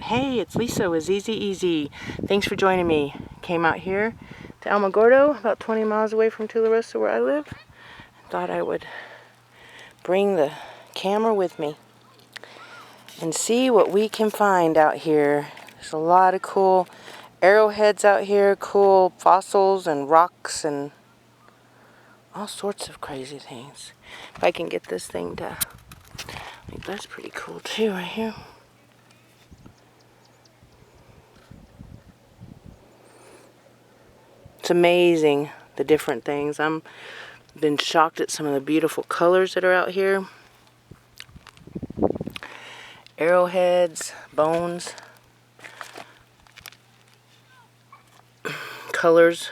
Hey, it's Lisa with Easy Easy. Thanks for joining me. Came out here to Alamogordo, about 20 miles away from Tularosa where I live. Thought I would bring the camera with me and see what we can find out here. There's a lot of cool arrowheads out here, cool fossils and rocks and all sorts of crazy things. If I can get this thing to, I think that's pretty cool too right here. It's amazing, the different things. I'm been shocked at some of the beautiful colors that are out here. Arrowheads, bones, colors.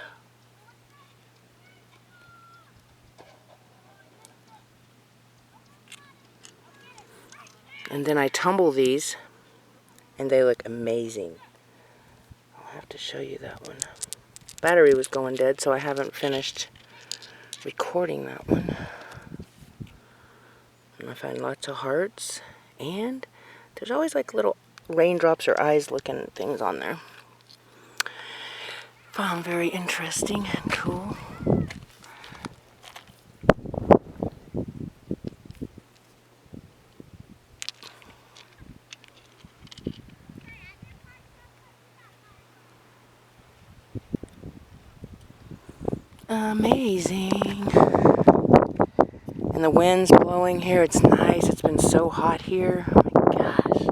And then I tumble these and they look amazing. I'll have to show you that one. Battery was going dead, so I haven't finished recording that one. And I find lots of hearts, and there's always like little raindrops or eyes looking things on there. Found very interesting and cool. Amazing. And the wind's blowing here. It's nice. It's been so hot here. Oh my gosh.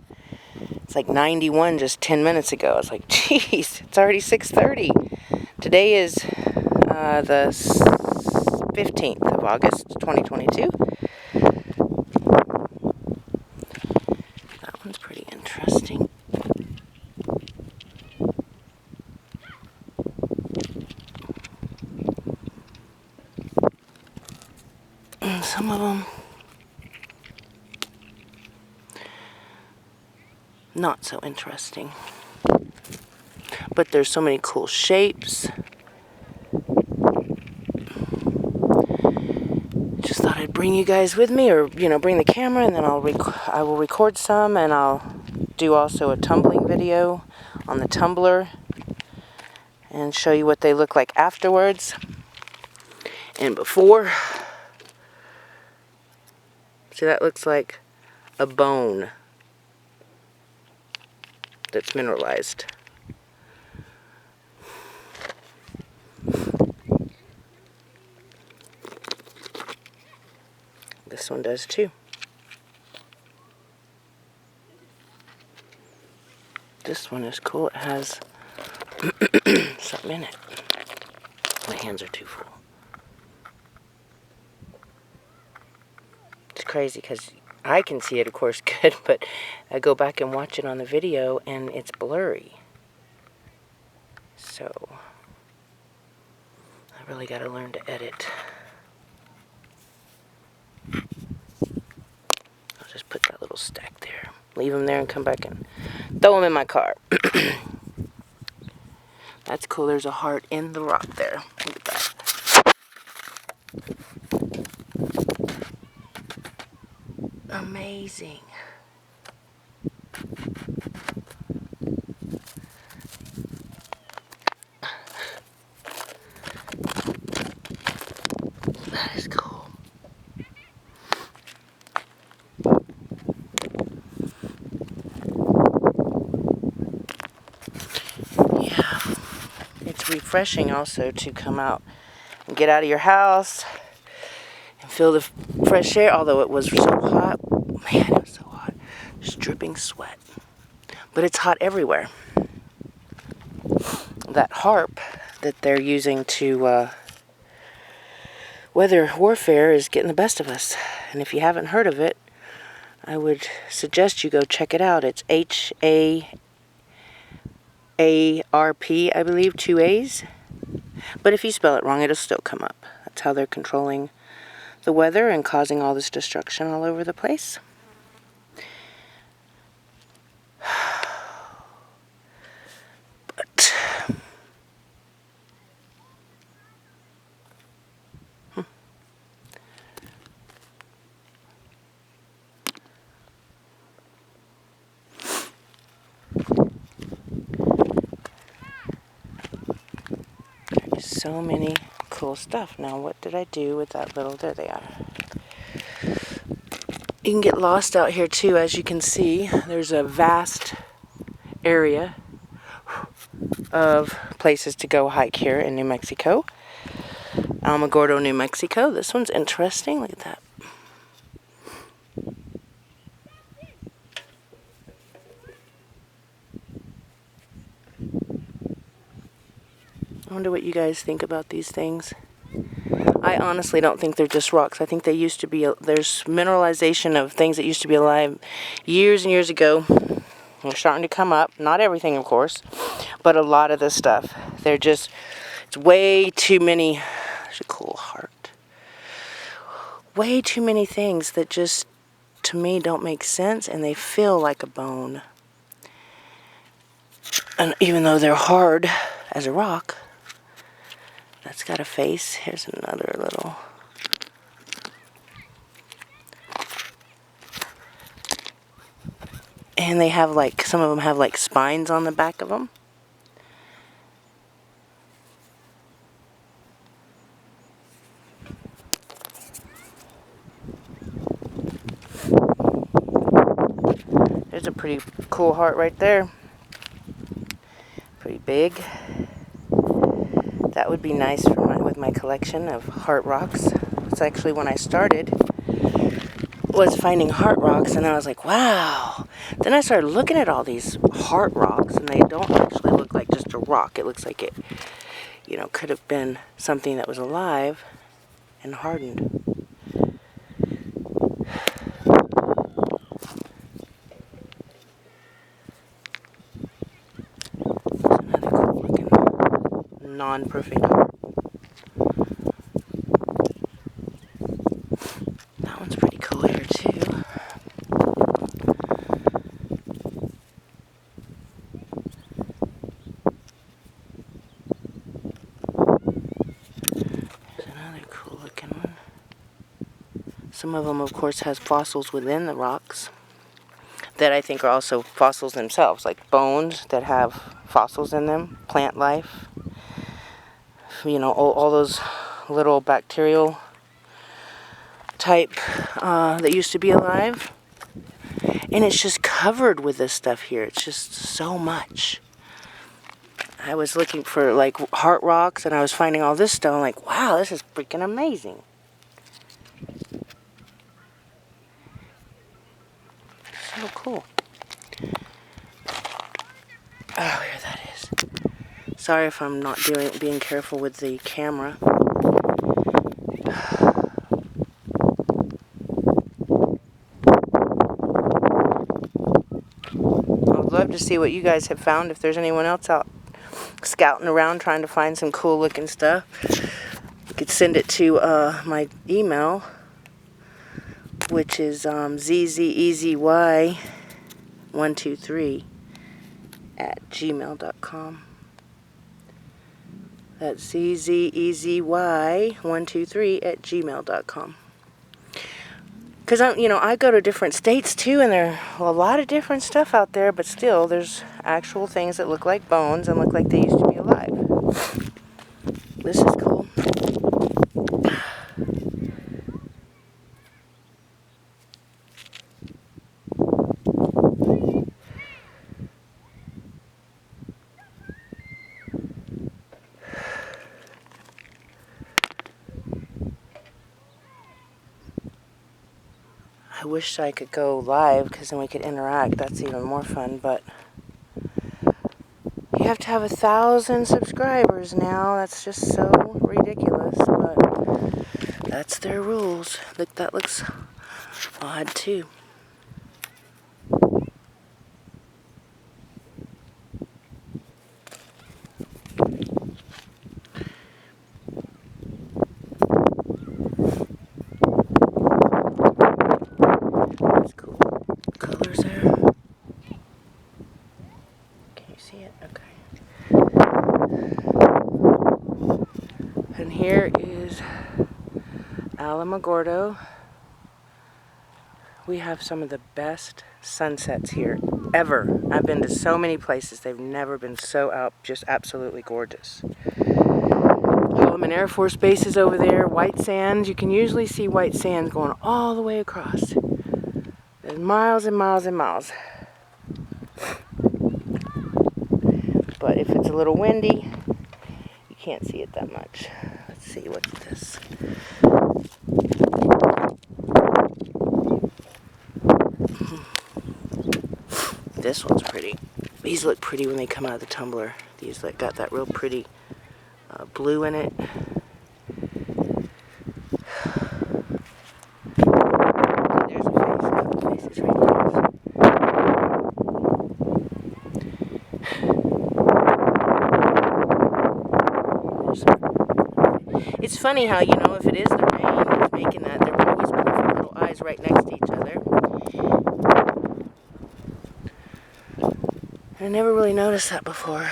It's like 91 just 10 minutes ago. It's like, geez, it's already 6:30. Today is the 15th of August, 2022. That one's pretty interesting. Some of them not so interesting, but there's so many cool shapes. Just thought I'd bring you guys with me, or bring the camera, and then I will record some, and I'll do also a tumbling video on the tumbler and show you what they look like afterwards and before. See, that looks like a bone that's mineralized. This one does too. This one is cool. It has something in it. My hands are too full. It's crazy because I can see it, of course, good, but I go back and watch it on the video and it's blurry. So I really got to learn to edit. I'll just put that little stack there. Leave them there and come back and throw them in my car. That's cool. There's a heart in the rock there. Look at that. Amazing. That is cool. Yeah. It's refreshing also to come out and get out of your house and feel the fresh air, although it was so hot. Man, it was so hot. Just dripping sweat. But it's hot everywhere. That harp that they're using to weather warfare is getting the best of us. And if you haven't heard of it, I would suggest you go check it out. It's HAARP, I believe, 2 A's. But if you spell it wrong, it'll still come up. That's how they're controlling the weather and causing all this destruction all over the place. But so many cool stuff. Now, what did I do with that little... There they are. You can get lost out here too, as you can see. There's a vast area of places to go hike here in New Mexico. Alamogordo, New Mexico. This one's interesting. Look at that. I wonder what you guys think about these things. I honestly don't think they're just rocks. I think they used to be, there's mineralization of things that used to be alive years and years ago. They're starting to come up. Not everything, of course, but a lot of this stuff. They're just, it's way too many, there's a cool heart. Way too many things that just, to me, don't make sense, and they feel like a bone. And even though they're hard as a rock, that's got a face. Here's another little... And they have like, some of them have like spines on the back of them. There's a pretty cool heart right there. Pretty big. That would be nice for with my collection of heart rocks. It's actually when I started was finding heart rocks, and I was like, wow. Then I started looking at all these heart rocks, and they don't actually look like just a rock. It looks like it, you know, could have been something that was alive and hardened. Another cool looking non-perfect heart. That one's pretty cool here too. There's another cool looking one. Some of them, of course, has fossils within the rocks that I think are also fossils themselves, like bones that have fossils in them, plant life. You know, all those little bacterial type that used to be alive. And it's just covered with this stuff here. It's just so much. I was looking for like heart rocks, and I was finding all this stuff. I'm like, wow, this is freaking amazing. So cool. Oh, here that is. Sorry if I'm not being careful with the camera. I'd love to see what you guys have found. If there's anyone else out scouting around trying to find some cool looking stuff, you could send it to my email, which is zzezy123@gmail.com. That's zzezy123@gmail.com. Because I go to different states too, and there are a lot of different stuff out there, but still, there's actual things that look like bones and look like they used to be alive. This is cool. I wish I could go live, because then we could interact. That's even more fun, but you have to have 1,000 subscribers now. That's just so ridiculous, but that's their rules. Look, that looks odd too. That's cool. Colors there. Can you see it? Okay. And here is Alamogordo. We have some of the best sunsets here ever. I've been to so many places. They've never been so just absolutely gorgeous. different Air Force bases over there, white sands. You can usually see white sands going all the way across. There's miles and miles and miles. But if it's a little windy, you can't see it that much. Let's see, what's this? This one's pretty. These look pretty when they come out of the tumbler. These like got that real pretty blue in it. There's a face. The face is right there. It's funny how, you know, if it is the rain that's making that, they're always perfect little eyes right next to each other. I never really noticed that before.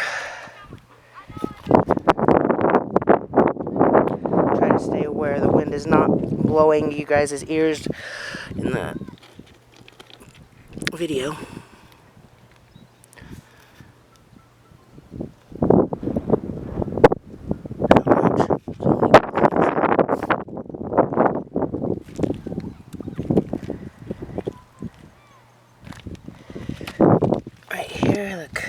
Try to stay aware the wind is not blowing you guys' ears in the video. Right here, look.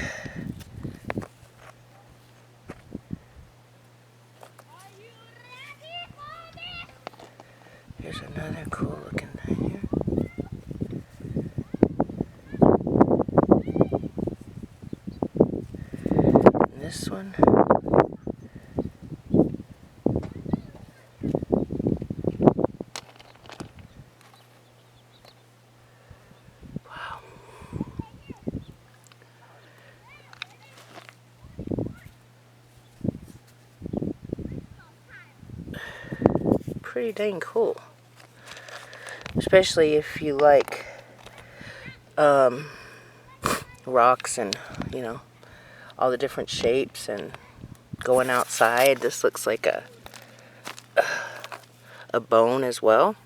Here's another cool looking thing here. And this one. Wow. Pretty dang cool. Especially if you like rocks and, you know, all the different shapes and going outside. This looks like a bone as well.